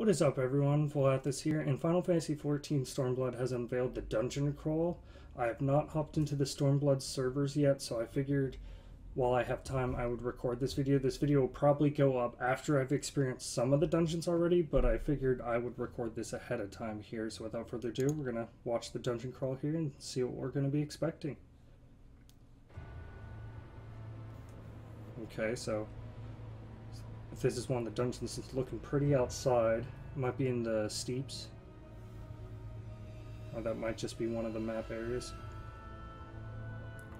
What is up, everyone? Volathis here, and Final Fantasy XIV Stormblood has unveiled the dungeon crawl. I have not hopped into the Stormblood servers yet, so I figured while I have time I would record this video. This video will probably go up after I've experienced some of the dungeons already, but I figured I would record this ahead of time here. So without further ado, we're going to watch the dungeon crawl here and see what we're going to be expecting. Okay, so if this is one of the dungeons, it's looking pretty outside. It might be in the steeps. Or that might just be one of the map areas.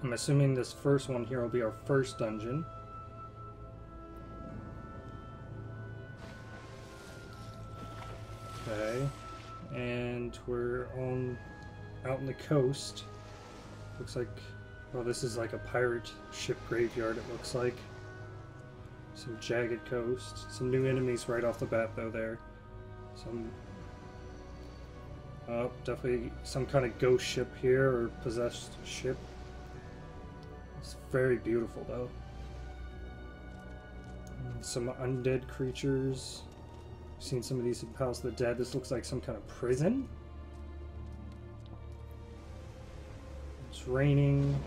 I'm assuming this first one here will be our first dungeon. Okay. And we're out in the coast. Looks like, well, this is like a pirate ship graveyard, it looks like. Some jagged coast. Some new enemies right off the bat, though, there. Definitely some kind of ghost ship here, or possessed ship. It's very beautiful, though. Some undead creatures. I've seen some of these in Palace of the Dead. This looks like some kind of prison. It's raining.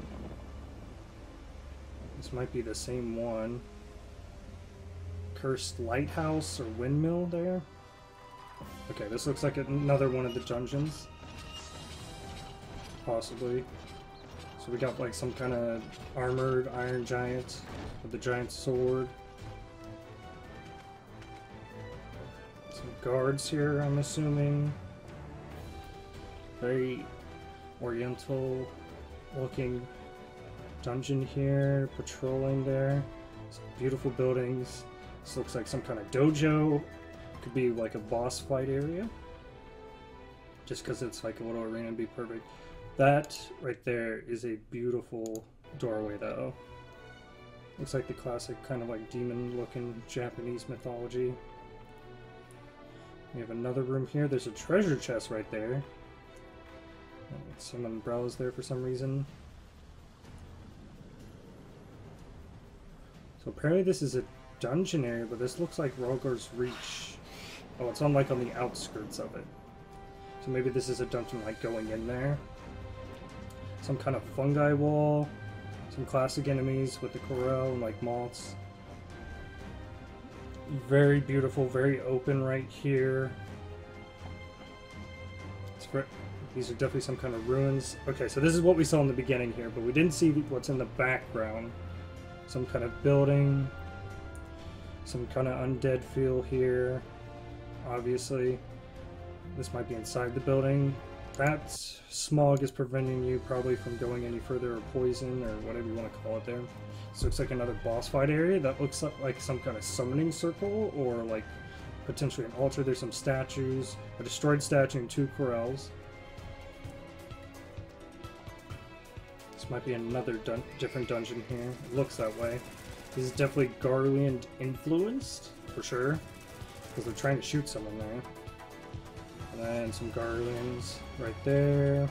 This might be the same one. Cursed lighthouse or windmill there. Okay, this looks like another one of the dungeons. Possibly. So we got like some kind of armored iron giant with a giant sword. Some guards here, I'm assuming. Very oriental looking dungeon here, patrolling there. Some beautiful buildings. This looks like some kind of dojo. Could be like a boss fight area. Just because it's like a little arena would be perfect. That right there is a beautiful doorway, though. Looks like the classic kind of like demon-looking Japanese mythology. We have another room here. There's a treasure chest right there. Some umbrellas there for some reason. So apparently this is a dungeon area, but this looks like Rogor's Reach. Oh, it's on like on the outskirts of it. So maybe this is a dungeon like going in there. Some kind of fungi wall. Some classic enemies with the corel and like moths. Very beautiful, very open right here. These are definitely some kind of ruins. Okay, so this is what we saw in the beginning here, but we didn't see what's in the background. Some kind of building. Some kind of undead feel here. Obviously, this might be inside the building. That smog is preventing you probably from going any further, or poison, or whatever you want to call it there. This looks like another boss fight area. That looks like some kind of summoning circle, or like potentially an altar. There's some statues, a destroyed statue, and 2 corels. This might be another different dungeon here. It looks that way. This is definitely Garland influenced, for sure, because they're trying to shoot someone there. And then some garlands right there.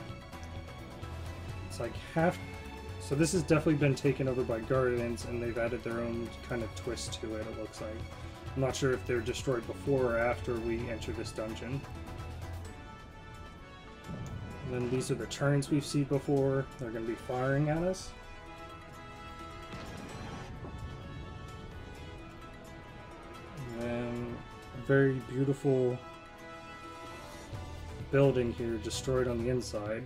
It's like half... So this has definitely been taken over by garlands, and they've added their own kind of twist to it looks like. I'm not sure if they're destroyed before or after we enter this dungeon. And then these are the turrets we've seen before. They're going to be firing at us. Very beautiful building here, destroyed on the inside.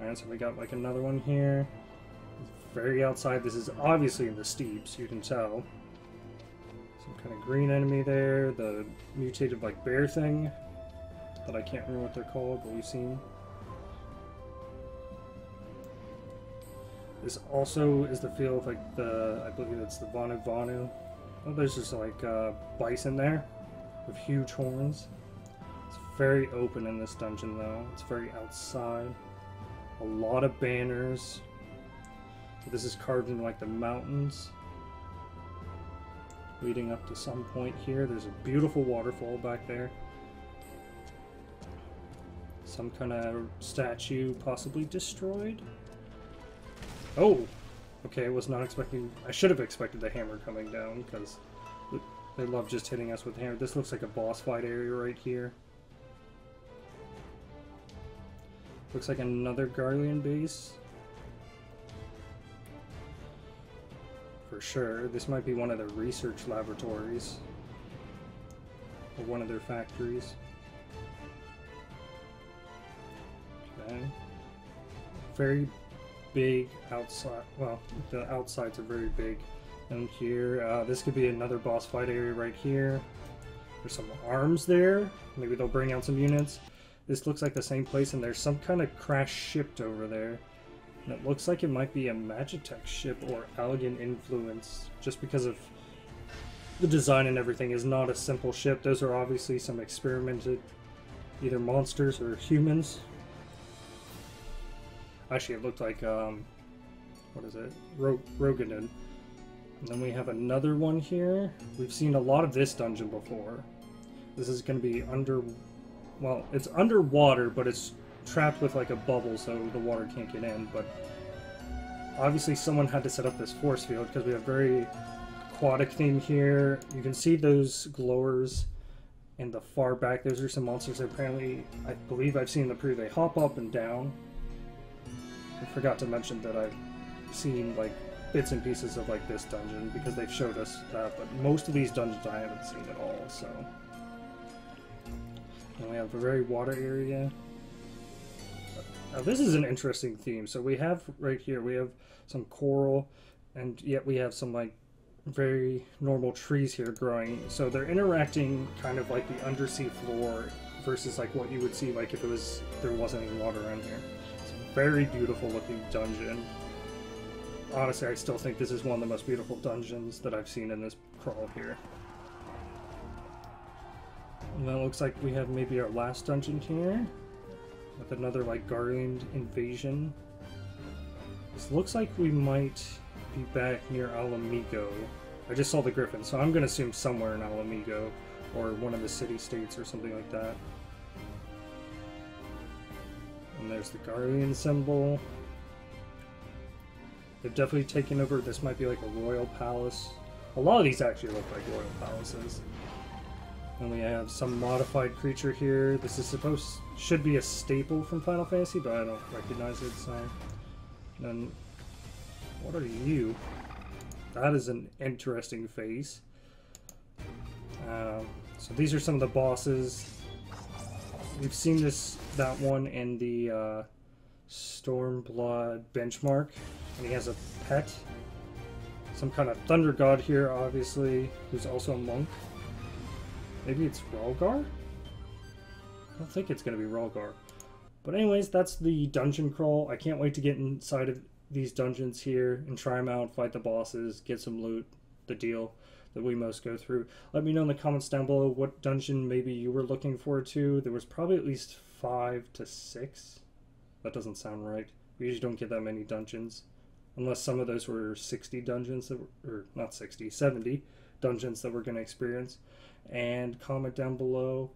Alright, so we got like another one here. It's very outside. This is obviously in the steeps, you can tell. Some kind of green enemy there. The mutated like bear thing that I can't remember what they're called, but we've seen. This also is the feel of like I believe it's the Vanu. Oh, there's just like bison there with huge horns. It's very open in this dungeon, though. It's very outside. A lot of banners. So this is carved in like the mountains, leading up to some point here. There's a beautiful waterfall back there. Some kind of statue, possibly destroyed. Oh! Okay, I was not expecting... I should have expected the hammer coming down, because They love just hitting us with hammer. This looks like a boss fight area right here. Looks like another Guardian base. For sure. This might be one of their research laboratories. Or one of their factories. Okay. Very big outside. Well, the outsides are very big. And here, this could be another boss fight area right here. There's some arms there. Maybe they'll bring out some units. This looks like the same place, and there's some kind of crashed ship over there. And it looks like it might be a Magitech ship or Allegan influence, just because of the design and everything is not a simple ship. Those are obviously some experimented, either monsters or humans. Actually, it looked like, what is it? Roganin. And then we have another one here. We've seen a lot of this dungeon before. This is going to be well, it's underwater, but it's trapped with like a bubble, so the water can't get in. But obviously someone had to set up this force field, because we have very aquatic theme here. You can see those glowers in the far back. Those are some monsters that apparently, I believe I've seen in the preview, they hop up and down. I forgot to mention that I've seen like bits and pieces of like this dungeon, because they've showed us that, but most of these dungeons I haven't seen at all. So, and we have a very water area. Now this is an interesting theme. So we have right here, we have some coral, and yet we have some like very normal trees here growing. So they're interacting kind of like the undersea floor versus like what you would see like if there wasn't any water around here. It's a very beautiful looking dungeon. Honestly, I still think this is one of the most beautiful dungeons that I've seen in this crawl here. And that looks like we have maybe our last dungeon here, with another like Guardian invasion. This looks like we might be back near Alamigo. I just saw the griffin, so I'm going to assume somewhere in Alamigo, or one of the city-states or something like that. And there's the Guardian symbol. They've definitely taken over. This might be like a royal palace. A lot of these actually look like royal palaces. And we have some modified creature here. This is should be a staple from Final Fantasy, but I don't recognize it, so. And then, what are you? That is an interesting face. So these are some of the bosses. We've seen that one in the Stormblood benchmark. And he has a pet. Some kind of thunder god here, obviously, who's also a monk. Maybe it's Ralgar? I don't think it's going to be Ralgar. But anyways, that's the dungeon crawl. I can't wait to get inside of these dungeons here and try them out, fight the bosses, get some loot, the deal that we most go through. Let me know in the comments down below what dungeon maybe you were looking forward to. There was probably at least 5 to 6. That doesn't sound right. We usually don't get that many dungeons. Unless some of those were 60 dungeons, or not 60, 70 dungeons that we're going to experience. And comment down below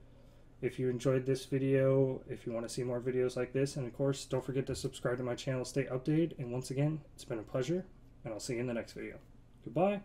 if you enjoyed this video, if you want to see more videos like this. And of course, don't forget to subscribe to my channel, stay updated. And once again, it's been a pleasure, and I'll see you in the next video. Goodbye.